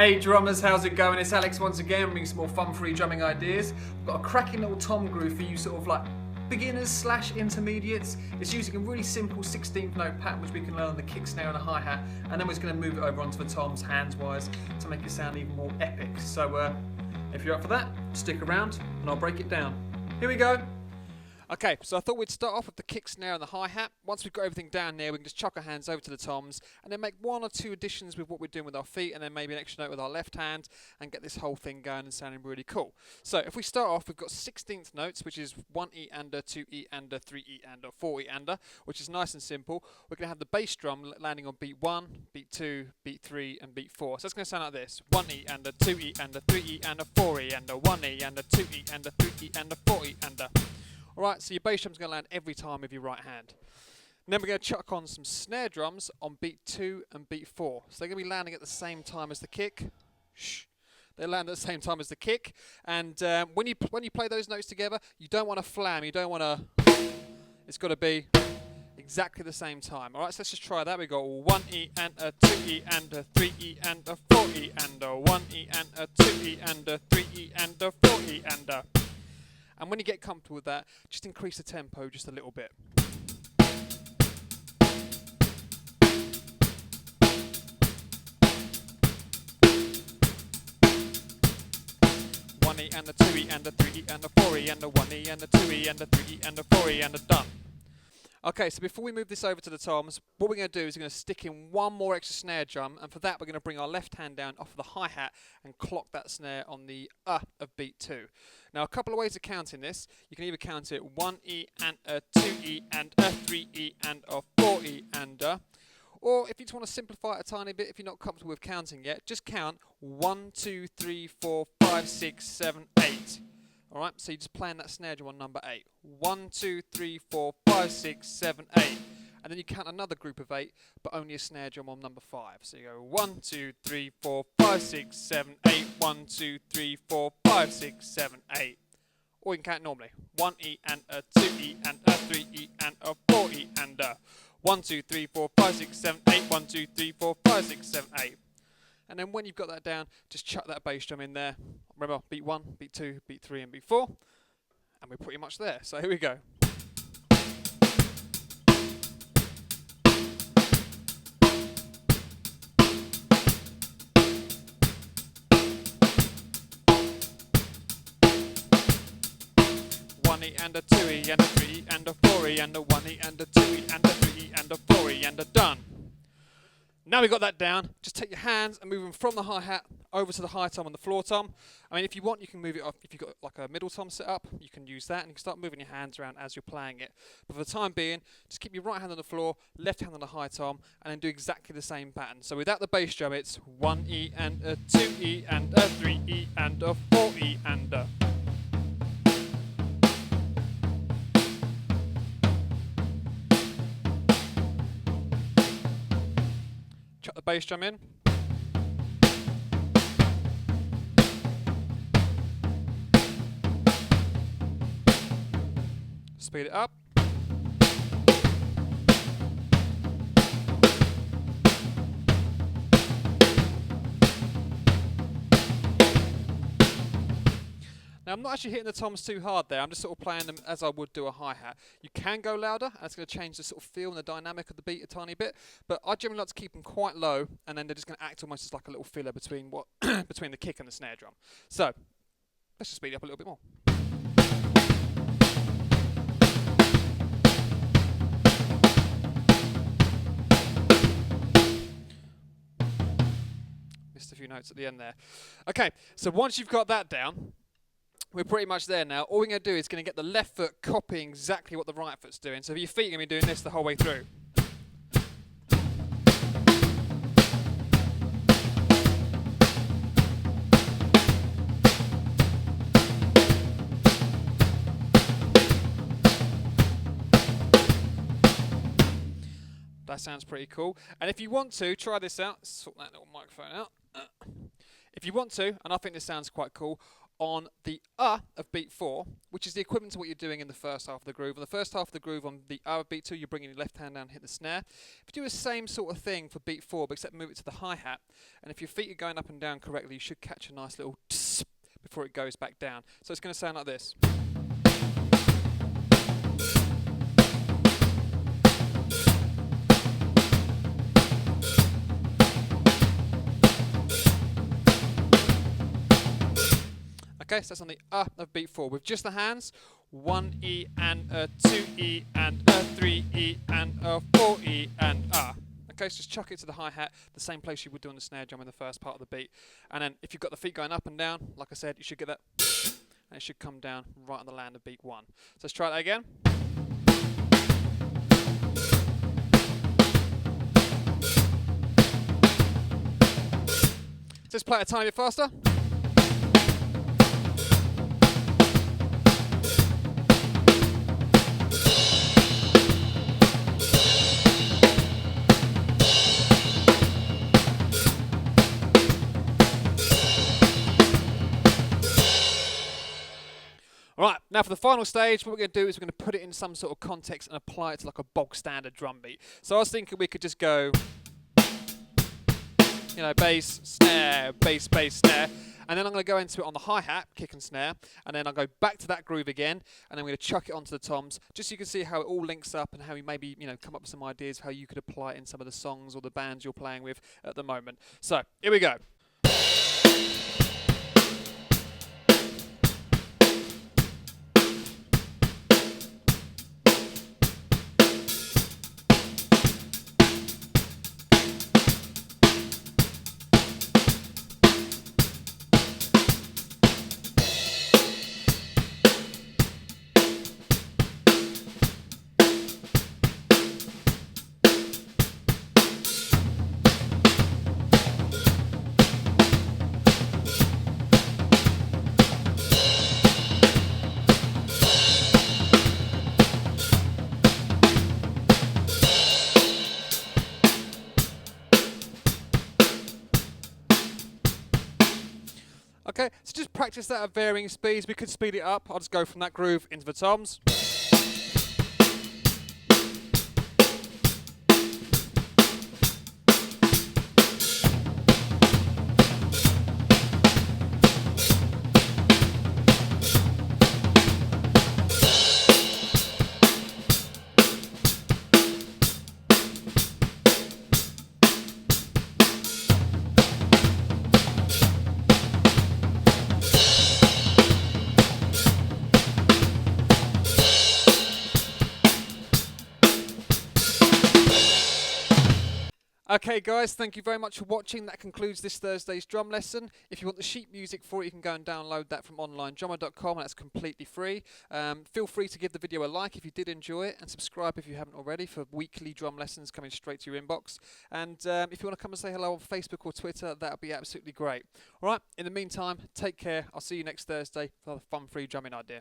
Hey drummers, how's it going? It's Alex once again, bringing some more fun-free drumming ideas. I've got a cracking little tom groove for you sort of like beginners slash intermediates. It's using a really simple 16th note pattern which we can learn on the kick, snare and the hi-hat, and then we're just going to move it over onto the toms hands-wise to make it sound even more epic. So if you're up for that, stick around and I'll break it down. Here we go. Okay, so I thought we'd start off with the kick, snare and the hi-hat. Once we've got everything down there, we can just chuck our hands over to the toms and then make one or two additions with what we're doing with our feet and then maybe an extra note with our left hand and get this whole thing going and sounding really cool. So if we start off, we've got 16th notes, which is 1 E under, 2 E under, 3 E under, 4 E under, which is nice and simple. We're going to have the bass drum landing on beat 1, beat 2, beat 3 and beat 4. So it's going to sound like this. 1 E under, 2 E under, 3 E under, 4 E under, 1 E under, 2 E under, 3 E under, 4 E under. Alright, so your bass drum's going to land every time with your right hand. And then we're going to chuck on some snare drums on beat 2 and beat 4. So they're going to be landing at the same time as the kick. Shh. They land at the same time as the kick. And when you play those notes together, you don't want to flam, you don't want to... It's got to be exactly the same time. Alright, so let's just try that. We got 1 E and a 2 E and a 3 E and a 4 E and a 1 E and a 2 E and a 3 E and a 4 E and a... And when you get comfortable with that, just increase the tempo just a little bit. 1 E and a 2 E and a 3 E and a 4 E and a 1 E and a 2 E and a 3 E and a 4 E and a done. Okay, so before we move this over to the toms, what we're going to do is we're going to stick in one more extra snare drum, and for that we're going to bring our left hand down off of the hi-hat and clock that snare on the of beat 2. Now a couple of ways of counting this. You can either count it 1 E and a 2 E and a 3 E and a 4 E and a, or if you just want to simplify it a tiny bit, if you're not comfortable with counting yet, just count 1, 2, 3, 4, 5, 6, 7, 8. Alright, so you're just playing that snare drum on number 8. 1, 2, 3, 4, 5, 6, 7, 8. And then you count another group of 8, but only a snare drum on number 5. So you go 1, 2, 3, 4, 5, 6, 7, 8. 1, 2, 3, 4, 5, 6, 7, 8. Or you can count normally. 1 E and a 2 E and a 3 E and a 4 E and a 1, 2, 3, 4, 5, 6, 7, 8. 1, 2, 3, 4, 5, 6, 7, 8. And then when you've got that down, just chuck that bass drum in there. Remember, beat 1, beat 2, beat 3 and beat 4. And we're pretty much there. So here we go. E and a 2 E and a 3 E and a 4 E and a 1 E and a 2 E and a 3 E and a 4 E and a done. Now we've got that down, just take your hands and move them from the hi-hat over to the high tom and the floor tom. I mean, if you want, you can move it off. If you've got like a middle tom set up, you can use that and you can start moving your hands around as you're playing it. But for the time being, just keep your right hand on the floor, left hand on the high tom, and then do exactly the same pattern. So without the bass drum, it's 1 E and a 2 E and a 3 E and a 4 E and a... Chuck the bass drum in. Speed it up. Now I'm not actually hitting the toms too hard there, I'm just sort of playing them as I would do a hi-hat. You can go louder, and it's going to change the sort of feel and the dynamic of the beat a tiny bit, but I generally like to keep them quite low, and then they're just going to act almost as like a little filler between what between the kick and the snare drum. So, let's just speed it up a little bit more. Missed a few notes at the end there. Okay, so once you've got that down, we're pretty much there now. All we're going to do is going to get the left foot copying exactly what the right foot's doing. So your feet are going to be doing this the whole way through. That sounds pretty cool. And if you want to, try this out. Sort that little microphone out. If you want to, and I think this sounds quite cool, on the of beat 4, which is the equivalent to what you're doing in the first half of the groove. On the first half of the groove on the of beat 2, you're bringing your left hand down and hit the snare. If you do the same sort of thing for beat 4, but except move it to the hi-hat, and if your feet are going up and down correctly, you should catch a nice little tss before it goes back down. So it's going to sound like this. Okay, so that's on the of beat 4 with just the hands. 1 E and a 2 E and a 3 E and a 4 E and Okay, so just chuck it to the hi-hat, the same place you would do on the snare drum in the first part of the beat. And then if you've got the feet going up and down, like I said, you should get that, and it should come down right on the land of beat 1. So let's try that again. So let's play it a tiny bit faster. Right, now for the final stage, what we're going to do is we're going to put it in some sort of context and apply it to like a bog standard drum beat. So I was thinking we could just go, you know, bass, snare, bass, bass, snare. And then I'm going to go into it on the hi-hat, kick and snare, and then I'll go back to that groove again, and then I'm going to chuck it onto the toms, just so you can see how it all links up and how you maybe, you know, come up with some ideas of how you could apply it in some of the songs or the bands you're playing with at the moment. So, here we go. Okay, so just practice that at varying speeds. We could speed it up. I'll just go from that groove into the toms. Okay guys, thank you very much for watching. That concludes this Thursday's drum lesson. If you want the sheet music for it, you can go and download that from onlinedrummer.com, and that's completely free. Feel free to give the video a like if you did enjoy it, and subscribe if you haven't already for weekly drum lessons coming straight to your inbox. And if you want to come and say hello on Facebook or Twitter, that would be absolutely great. Alright, in the meantime, take care. I'll see you next Thursday for a fun-free drumming idea.